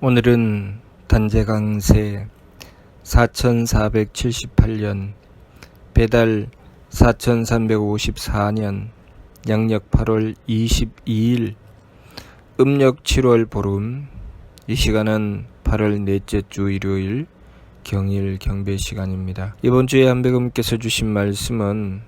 오늘은 단재강세 4478년 배달 4354년 양력 8월 22일 음력 7월 보름. 이 시간은 8월 넷째 주 일요일 경일 경배 시간입니다. 이번 주에 한배금께서 주신 말씀은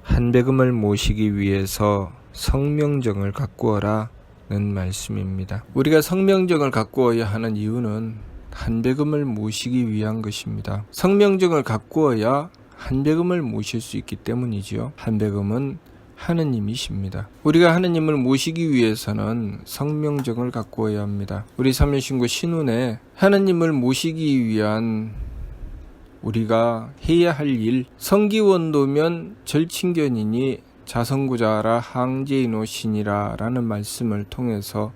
한배금을 모시기 위해서 성명정을 가꾸어라 는 말씀입니다. 우리가 성명정을 가꾸어야 하는 이유는 한배금을 모시기 위한 것입니다. 성명정을 가꾸어야 한배금을 모실 수 있기 때문이지요. 한배금은 하느님이십니다. 우리가 하느님을 모시기 위해서는 성명정을 가꾸어야 합니다. 우리 삼일신고 신운에 하느님을 모시기 위한 우리가 해야 할 일, 성기원도면 절친견이니 자성구자라 항제이노신이라 라는 말씀을 통해서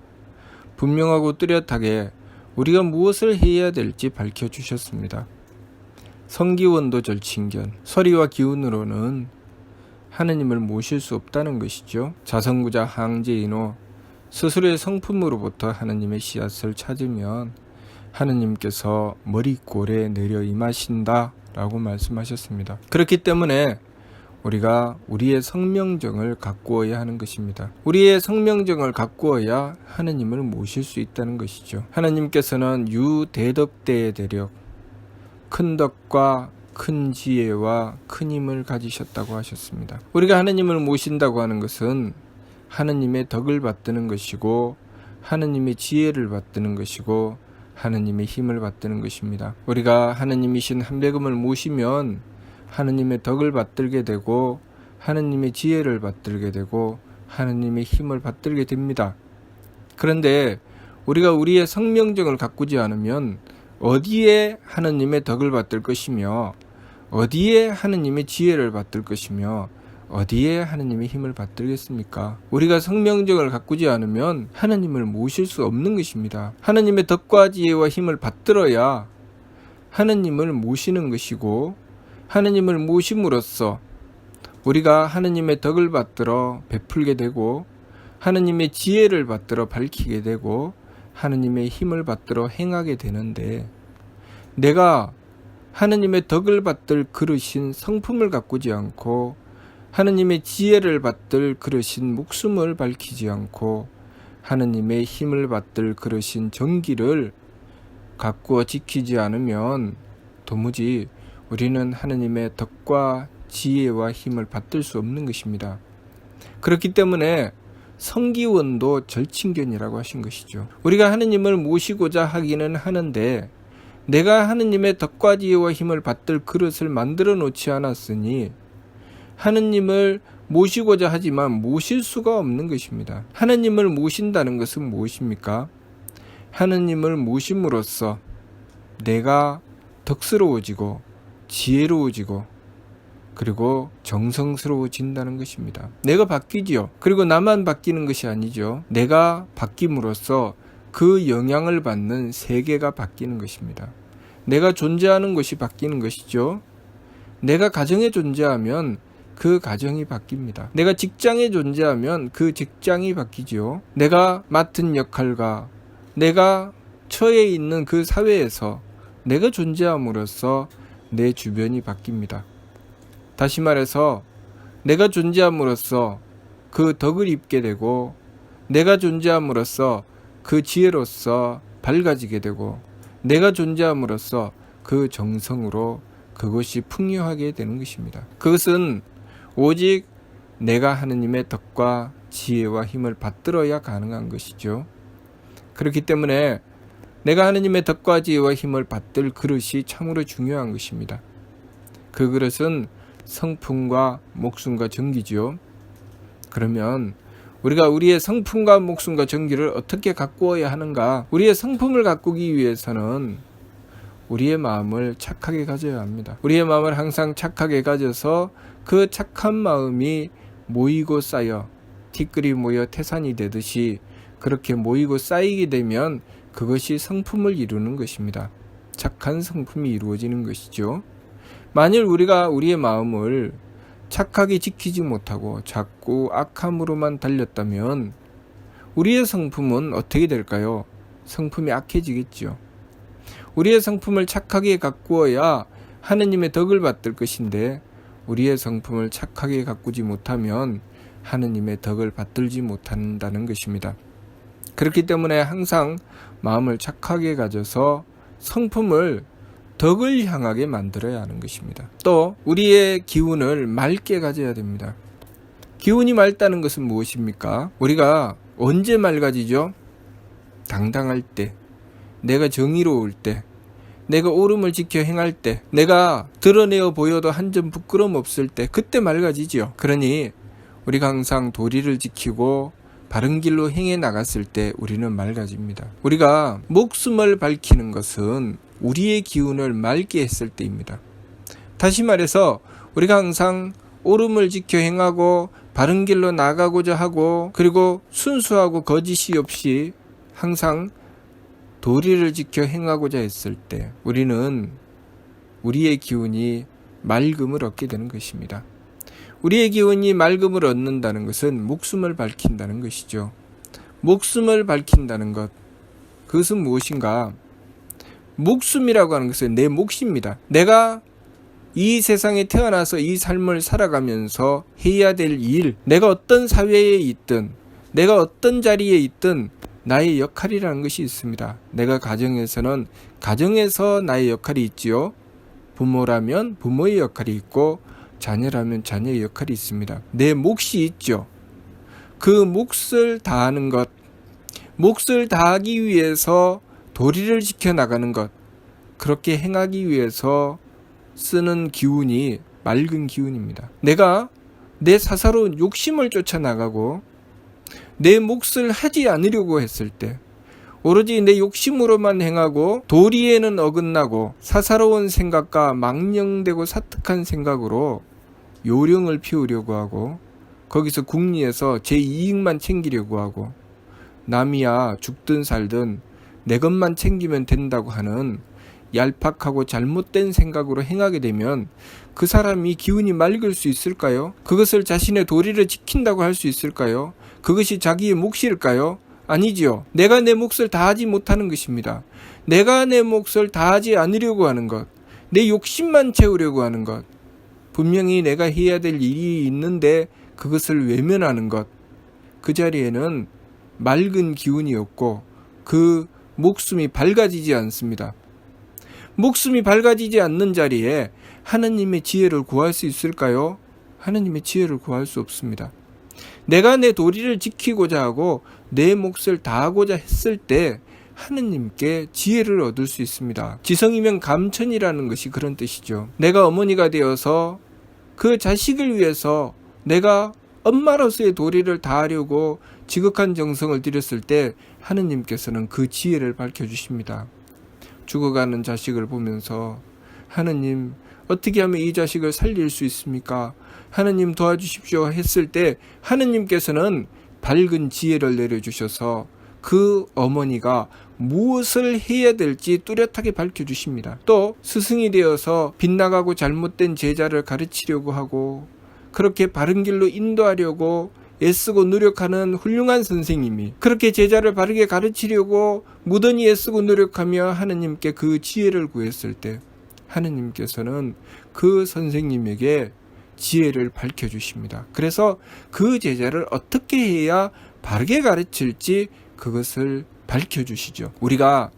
분명하고 뚜렷하게 우리가 무엇을 해야 될지 밝혀주셨습니다. 성기원도 절친견, 서리와 기운으로는 하느님을 모실 수 없다는 것이죠. 자성구자 항제이노, 스스로의 성품으로부터 하느님의 씨앗을 찾으면 하느님께서 머리골에 내려 임하신다 라고 말씀하셨습니다. 그렇기 때문에 우리가 우리의 성명정을 가꾸어야 하는 것입니다. 우리의 성명정을 가꾸어야 하느님을 모실 수 있다는 것이죠. 하느님께서는 유대덕대의 대력, 큰 덕과 큰 지혜와 큰 힘을 가지셨다고 하셨습니다. 우리가 하느님을 모신다고 하는 것은 하느님의 덕을 받드는 것이고 하느님의 지혜를 받드는 것이고 하느님의 힘을 받드는 것입니다. 우리가 하느님이신 한배금을 모시면 하느님의 덕을 받들게 되고 하느님의 지혜를 받들게 되고 하느님의 힘을 받들게 됩니다. 그런데 우리가 우리의 성명정을 가꾸지 않으면 어디에 하느님의 덕을 받들 것이며 어디에 하느님의 지혜를 받들 것이며 어디에 하느님의 힘을 받들겠습니까? 우리가 성명정을 가꾸지 않으면 하느님을 모실 수 없는 것입니다. 하느님의 덕과 지혜와 힘을 받들어야 하느님을 모시는 것이고 하느님을 모심으로써 우리가 하느님의 덕을 받들어 베풀게 되고 하느님의 지혜를 받들어 밝히게 되고 하느님의 힘을 받들어 행하게 되는데, 내가 하느님의 덕을 받들 그릇인 성품을 가꾸지 않고 하느님의 지혜를 받들 그릇인 목숨을 밝히지 않고 하느님의 힘을 받들 그릇인 정기를 가꾸어 지키지 않으면 도무지 우리는 하느님의 덕과 지혜와 힘을 받들 수 없는 것입니다. 그렇기 때문에 성기원도 절친견이라고 하신 것이죠. 우리가 하느님을 모시고자 하기는 하는데 내가 하느님의 덕과 지혜와 힘을 받들 그릇을 만들어 놓지 않았으니 하느님을 모시고자 하지만 모실 수가 없는 것입니다. 하느님을 모신다는 것은 무엇입니까? 하느님을 모심으로써 내가 덕스러워지고 지혜로워지고 그리고 정성스러워진다는 것입니다. 내가 바뀌지요. 그리고 나만 바뀌는 것이 아니죠. 내가 바뀜으로써 그 영향을 받는 세계가 바뀌는 것입니다. 내가 존재하는 것이 바뀌는 것이죠. 내가 가정에 존재하면 그 가정이 바뀝니다. 내가 직장에 존재하면 그 직장이 바뀌죠. 내가 맡은 역할과 내가 처해 있는 그 사회에서 내가 존재함으로써 내 주변이 바뀝니다. 다시 말해서 내가 존재함으로써 그 덕을 입게 되고 내가 존재함으로써 그 지혜로서 밝아지게 되고 내가 존재함으로써 그 정성으로 그것이 풍요하게 되는 것입니다. 그것은 오직 내가 하느님의 덕과 지혜와 힘을 받들어야 가능한 것이죠. 그렇기 때문에 내가 하느님의 덕과 지혜와 힘을 받들 그릇이 참으로 중요한 것입니다. 그 그릇은 성품과 목숨과 정기지요. 그러면 우리가 우리의 성품과 목숨과 정기를 어떻게 가꾸어야 하는가? 우리의 성품을 가꾸기 위해서는 우리의 마음을 착하게 가져야 합니다. 우리의 마음을 항상 착하게 가져서 그 착한 마음이 모이고 쌓여 티끌이 모여 태산이 되듯이 그렇게 모이고 쌓이게 되면 그것이 성품을 이루는 것입니다. 착한 성품이 이루어지는 것이죠. 만일 우리가 우리의 마음을 착하게 지키지 못하고 자꾸 악함으로만 달렸다면 우리의 성품은 어떻게 될까요? 성품이 악해지겠죠. 우리의 성품을 착하게 가꾸어야 하느님의 덕을 받을 것인데 우리의 성품을 착하게 가꾸지 못하면 하느님의 덕을 받들지 못한다는 것입니다. 그렇기 때문에 항상 마음을 착하게 가져서 성품을 덕을 향하게 만들어야 하는 것입니다. 또 우리의 기운을 맑게 가져야 됩니다. 기운이 맑다는 것은 무엇입니까? 우리가 언제 맑아지죠? 당당할 때, 내가 정의로울 때, 내가 옳음을 지켜 행할 때, 내가 드러내어 보여도 한 점 부끄럼 없을 때, 그때 맑아지죠. 그러니 우리가 항상 도리를 지키고 바른 길로 행해 나갔을 때 우리는 맑아집니다. 우리가 목숨을 밝히는 것은 우리의 기운을 맑게 했을 때입니다. 다시 말해서 우리가 항상 옳음을 지켜 행하고 바른 길로 나가고자 하고 그리고 순수하고 거짓이 없이 항상 도리를 지켜 행하고자 했을 때 우리는 우리의 기운이 맑음을 얻게 되는 것입니다. 우리의 기운이 맑음을 얻는다는 것은 목숨을 밝힌다는 것이죠. 목숨을 밝힌다는 것, 그것은 무엇인가? 목숨이라고 하는 것은 내 몫입니다. 내가 이 세상에 태어나서 이 삶을 살아가면서 해야 될 일, 내가 어떤 사회에 있든 내가 어떤 자리에 있든 나의 역할이라는 것이 있습니다. 내가 가정에서는 가정에서 나의 역할이 있지요. 부모라면 부모의 역할이 있고 자녀라면 자녀의 역할이 있습니다. 내 몫이 있죠. 그 몫을 다하는 것, 몫을 다하기 위해서 도리를 지켜나가는 것, 그렇게 행하기 위해서 쓰는 기운이 맑은 기운입니다. 내가 내 사사로운 욕심을 쫓아나가고 내 몫을 하지 않으려고 했을 때 오로지 내 욕심으로만 행하고 도리에는 어긋나고 사사로운 생각과 망령되고 사특한 생각으로 요령을 피우려고 하고 거기서 궁리에서 제 이익만 챙기려고 하고 남이야 죽든 살든 내 것만 챙기면 된다고 하는 얄팍하고 잘못된 생각으로 행하게 되면 그 사람이 기운이 맑을 수 있을까요? 그것을 자신의 도리를 지킨다고 할 수 있을까요? 그것이 자기의 몫일까요? 아니지요. 내가 내 몫을 다하지 못하는 것입니다. 내가 내 몫을 다하지 않으려고 하는 것, 내 욕심만 채우려고 하는 것, 분명히 내가 해야 될 일이 있는데 그것을 외면하는 것, 그 자리에는 맑은 기운이 없고 그 목숨이 밝아지지 않습니다. 목숨이 밝아지지 않는 자리에 하느님의 지혜를 구할 수 있을까요? 하느님의 지혜를 구할 수 없습니다. 내가 내 도리를 지키고자 하고 내 몫을 다하고자 했을 때 하느님께 지혜를 얻을 수 있습니다. 지성이면 감천이라는 것이 그런 뜻이죠. 내가 어머니가 되어서 그 자식을 위해서 내가 엄마로서의 도리를 다하려고 지극한 정성을 들였을 때 하느님께서는 그 지혜를 밝혀주십니다. 죽어가는 자식을 보면서 하느님 어떻게 하면 이 자식을 살릴 수 있습니까? 하느님 도와주십시오 했을 때 하느님께서는 밝은 지혜를 내려주셔서 그 어머니가 무엇을 해야 될지 뚜렷하게 밝혀주십니다. 또 스승이 되어서 빗나가고 잘못된 제자를 가르치려고 하고 그렇게 바른 길로 인도하려고 애쓰고 노력하는 훌륭한 선생님이 그렇게 제자를 바르게 가르치려고 무던히 애쓰고 노력하며 하느님께 그 지혜를 구했을 때 하느님께서는 그 선생님에게 지혜를 밝혀주십니다. 그래서 그 제자를 어떻게 해야 바르게 가르칠지 그것을 밝혀주시죠. 우리가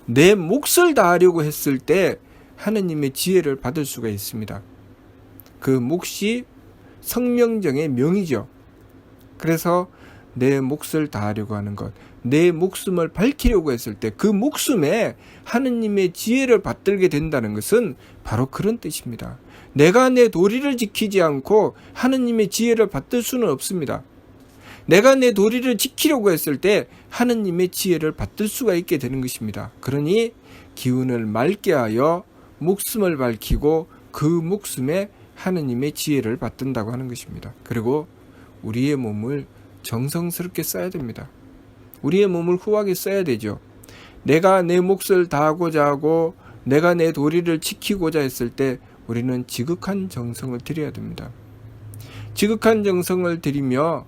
내 몫을 다하려고 했을 때 하느님의 지혜를 받을 수가 있습니다. 그 몫이 성명정의 명이죠. 그래서 내 몫을 다하려고 하는 것, 내 목숨을 밝히려고 했을 때 그 목숨에 하느님의 지혜를 받들게 된다는 것은 바로 그런 뜻입니다. 내가 내 도리를 지키지 않고 하느님의 지혜를 받들 수는 없습니다. 내가 내 도리를 지키려고 했을 때 하느님의 지혜를 받들 수가 있게 되는 것입니다. 그러니 기운을 맑게 하여 목숨을 밝히고 그 목숨에 하느님의 지혜를 받든다고 하는 것입니다. 그리고 우리의 몸을 정성스럽게 써야 됩니다. 우리의 몸을 후하게 써야 되죠. 내가 내 몫을 다하고자 하고 내가 내 도리를 지키고자 했을 때 우리는 지극한 정성을 들여야 됩니다. 지극한 정성을 들이며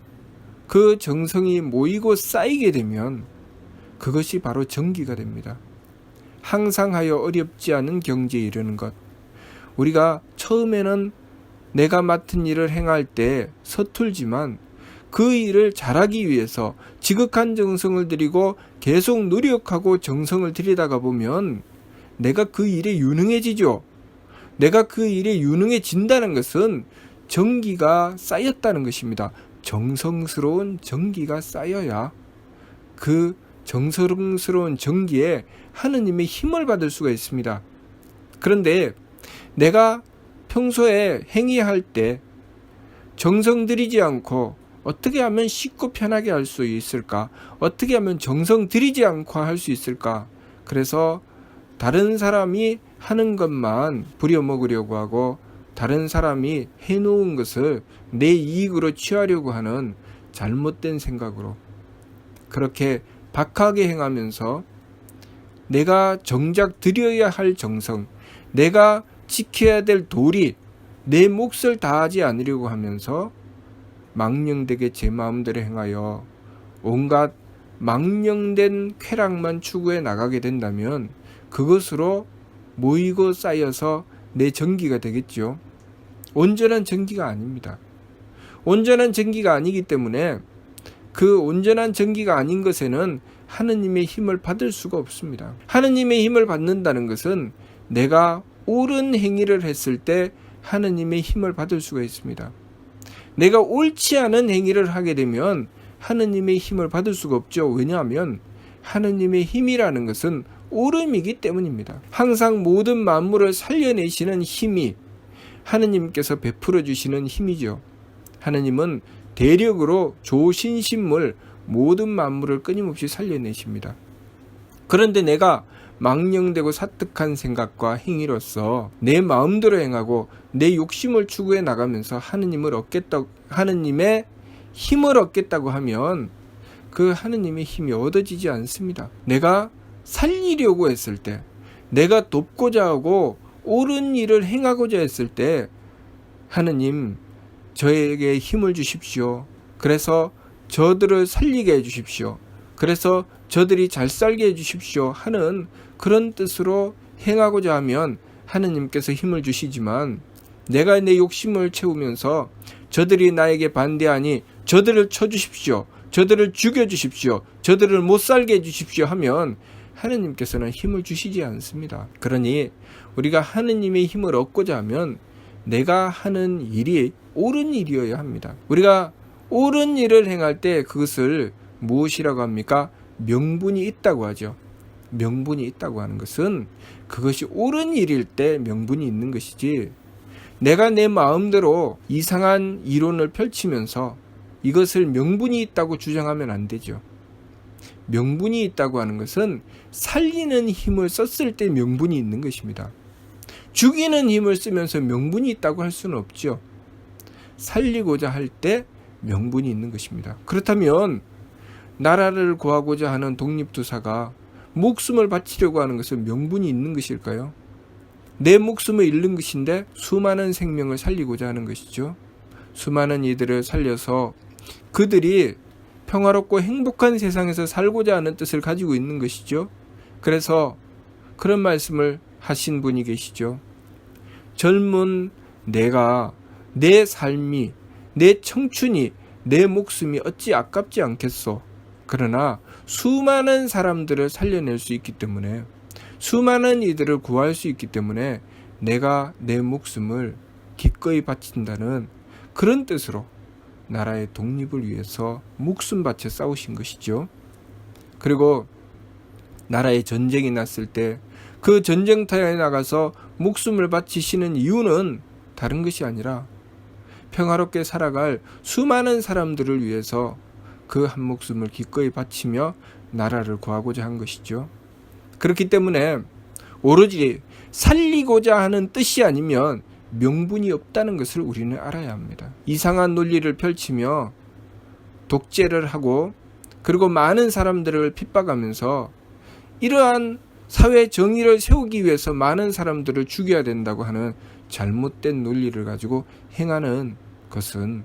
그 정성이 모이고 쌓이게 되면 그것이 바로 정기가 됩니다. 항상 하여 어렵지 않은 경지에 이르는 것. 우리가 처음에는 내가 맡은 일을 행할 때 서툴지만 그 일을 잘하기 위해서 지극한 정성을 들이고 계속 노력하고 정성을 들이다가 보면 내가 그 일에 유능해지죠. 내가 그 일에 유능해진다는 것은 정기가 쌓였다는 것입니다. 정성스러운 정기가 쌓여야 그 정성스러운 정기에 하느님의 힘을 받을 수가 있습니다. 그런데 내가 평소에 행위할 때 정성 들이지 않고 어떻게 하면 쉽고 편하게 할 수 있을까? 어떻게 하면 정성 들이지 않고 할 수 있을까? 그래서 다른 사람이 하는 것만 부려먹으려고 하고 다른 사람이 해놓은 것을 내 이익으로 취하려고 하는 잘못된 생각으로 그렇게 박하게 행하면서 내가 정작 드려야 할 정성, 내가 지켜야 될 도리, 내 몫을 다하지 않으려고 하면서 망령되게 제 마음대로 행하여 온갖 망령된 쾌락만 추구해 나가게 된다면 그것으로 모이고 쌓여서 내 정기가 되겠죠. 온전한 정기가 아닙니다. 온전한 정기가 아니기 때문에 그 온전한 정기가 아닌 것에는 하느님의 힘을 받을 수가 없습니다. 하느님의 힘을 받는다는 것은 내가 옳은 행위를 했을 때 하느님의 힘을 받을 수가 있습니다. 내가 옳지 않은 행위를 하게 되면 하느님의 힘을 받을 수가 없죠. 왜냐하면 하느님의 힘이라는 것은 옳음이기 때문입니다. 항상 모든 만물을 살려내시는 힘이 하느님께서 베풀어 주시는 힘이죠. 하느님은 대력으로 조신신물 모든 만물을 끊임없이 살려내십니다. 그런데 내가 망령되고 사특한 생각과 행위로서 내 마음대로 행하고 내 욕심을 추구해 나가면서 하느님의 힘을 얻겠다고 하면 그 하느님의 힘이 얻어지지 않습니다. 내가 살리려고 했을 때, 내가 돕고자 하고 옳은 일을 행하고자 했을 때 하느님 저에게 힘을 주십시오. 그래서 저들을 살리게 해주십시오. 그래서 저들이 잘 살게 해주십시오 하는 그런 뜻으로 행하고자 하면 하느님께서 힘을 주시지만 내가 내 욕심을 채우면서 저들이 나에게 반대하니 저들을 쳐주십시오. 저들을 죽여주십시오. 저들을 못 살게 해주십시오 하면 하느님께서는 힘을 주시지 않습니다. 그러니 우리가 하느님의 힘을 얻고자 하면 내가 하는 일이 옳은 일이어야 합니다. 우리가 옳은 일을 행할 때 그것을 무엇이라고 합니까? 명분이 있다고 하죠. 명분이 있다고 하는 것은 그것이 옳은 일일 때 명분이 있는 것이지 내가 내 마음대로 이상한 이론을 펼치면서 이것을 명분이 있다고 주장하면 안 되죠. 명분이 있다고 하는 것은 살리는 힘을 썼을 때 명분이 있는 것입니다. 죽이는 힘을 쓰면서 명분이 있다고 할 수는 없죠. 살리고자 할 때 명분이 있는 것입니다. 그렇다면 나라를 구하고자 하는 독립투사가 목숨을 바치려고 하는 것은 명분이 있는 것일까요? 내 목숨을 잃는 것인데 수많은 생명을 살리고자 하는 것이죠. 수많은 이들을 살려서 그들이 평화롭고 행복한 세상에서 살고자 하는 뜻을 가지고 있는 것이죠. 그래서 그런 말씀을 하신 분이 계시죠. 젊은 내가 내 삶이 내 청춘이 내 목숨이 어찌 아깝지 않겠소. 그러나 수많은 사람들을 살려낼 수 있기 때문에 수많은 이들을 구할 수 있기 때문에 내가 내 목숨을 기꺼이 바친다는 그런 뜻으로 나라의 독립을 위해서 목숨 바쳐 싸우신 것이죠. 그리고 나라에 전쟁이 났을 때 그 전쟁터에 나가서 목숨을 바치시는 이유는 다른 것이 아니라 평화롭게 살아갈 수많은 사람들을 위해서 그 한 목숨을 기꺼이 바치며 나라를 구하고자 한 것이죠. 그렇기 때문에 오로지 살리고자 하는 뜻이 아니면 명분이 없다는 것을 우리는 알아야 합니다. 이상한 논리를 펼치며 독재를 하고 그리고 많은 사람들을 핍박하면서 이러한 사회 정의를 세우기 위해서 많은 사람들을 죽여야 된다고 하는 잘못된 논리를 가지고 행하는 것은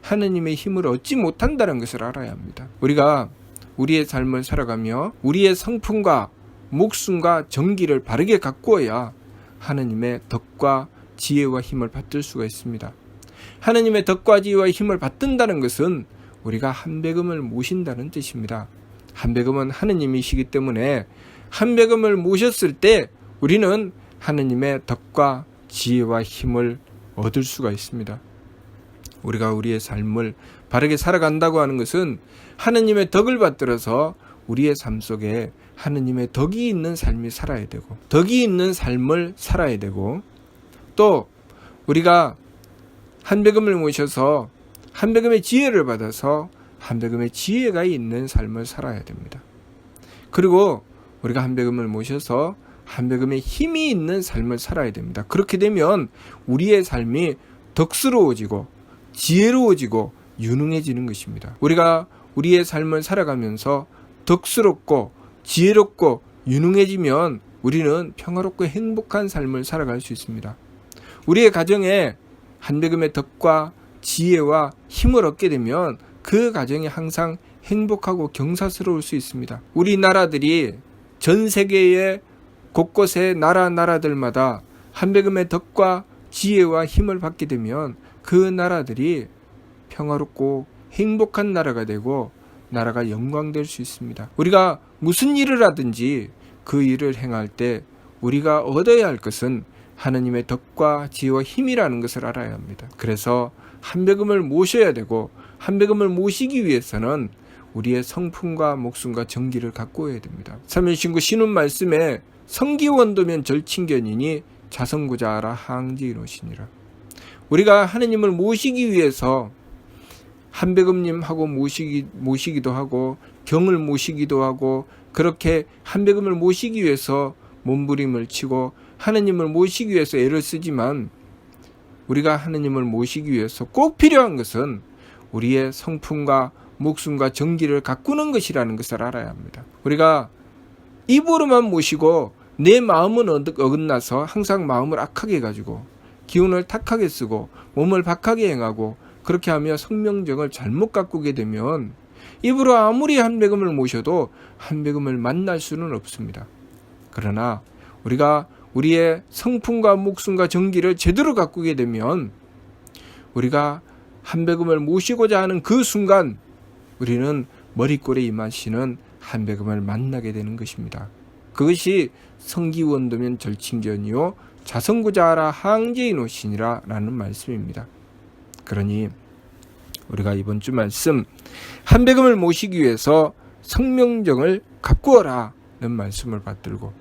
하느님의 힘을 얻지 못한다는 것을 알아야 합니다. 우리가 우리의 삶을 살아가며 우리의 성품과 목숨과 정기를 바르게 가꾸어야 하느님의 덕과 지혜와 힘을 받들 수가 있습니다. 하느님의 덕과 지혜와 힘을 받든다는 것은 우리가 한배금을 모신다는 뜻입니다. 한배금은 하느님이시기 때문에 한배금을 모셨을 때 우리는 하느님의 덕과 지혜와 힘을 얻을 수가 있습니다. 우리가 우리의 삶을 바르게 살아간다고 하는 것은 하느님의 덕을 받들어서 우리의 삶 속에 하느님의 덕이 있는 삶이 살아야 되고, 덕이 있는 삶을 살아야 되고, 또 우리가 한배금을 모셔서 한배금의 지혜를 받아서 한배금의 지혜가 있는 삶을 살아야 됩니다. 그리고 우리가 한배금을 모셔서 한배금의 힘이 있는 삶을 살아야 됩니다. 그렇게 되면 우리의 삶이 덕스러워지고 지혜로워지고 유능해지는 것입니다. 우리가 우리의 삶을 살아가면서 덕스럽고 지혜롭고 유능해지면 우리는 평화롭고 행복한 삶을 살아갈 수 있습니다. 우리의 가정에 한배금의 덕과 지혜와 힘을 얻게 되면 그 가정이 항상 행복하고 경사스러울 수 있습니다. 우리나라들이 전 세계의 곳곳의 나라들마다 한배금의 덕과 지혜와 힘을 받게 되면 그 나라들이 평화롭고 행복한 나라가 되고 나라가 영광될 수 있습니다. 우리가 무슨 일을 하든지 그 일을 행할 때 우리가 얻어야 할 것은 하느님의 덕과 지혜와 힘이라는 것을 알아야 합니다. 그래서 한배금을 모셔야 되고, 한배금을 모시기 위해서는 우리의 성품과 목숨과 정기를 가꾸어야 됩니다. 사면신구 신훈 말씀에 성기원도면 절친견이니 자성구자하라 항지이노시니라. 우리가 하느님을 모시기 위해서 한배금님하고 모시기도 하고 경을 모시기도 하고, 그렇게 한배금을 모시기 위해서 몸부림을 치고 하느님을 모시기 위해서 애를 쓰지만, 우리가 하느님을 모시기 위해서 꼭 필요한 것은 우리의 성품과 목숨과 정기를 가꾸는 것이라는 것을 알아야 합니다. 우리가 입으로만 모시고 내 마음은 어긋나서 항상 마음을 악하게 가지고 기운을 탁하게 쓰고 몸을 박하게 행하고, 그렇게 하며 성명정을 잘못 가꾸게 되면 입으로 아무리 한배금을 모셔도 한배금을 만날 수는 없습니다. 그러나 우리가 우리의 성품과 목숨과 정기를 제대로 가꾸게 되면 우리가 한배금을 모시고자 하는 그 순간 우리는 머리꼴에 임하시는 한배금을 만나게 되는 것입니다. 그것이 성기원도면 절친견이요 자성구자하라 항제이노시니라 라는 말씀입니다. 그러니 우리가 이번 주 말씀 한배금을 모시기 위해서 성명정을 가꾸어라 는 말씀을 받들고,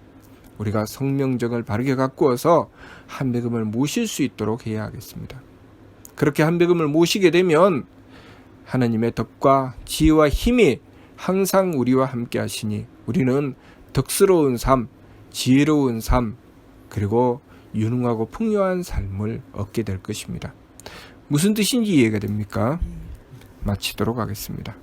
우리가 성명정을 바르게 가꾸어서 한배금을 모실 수 있도록 해야 하겠습니다. 그렇게 한배금을 모시게 되면 하나님의 덕과 지혜와 힘이 항상 우리와 함께 하시니 우리는 덕스러운 삶, 지혜로운 삶, 그리고 유능하고 풍요한 삶을 얻게 될 것입니다. 무슨 뜻인지 이해가 됩니까? 마치도록 하겠습니다.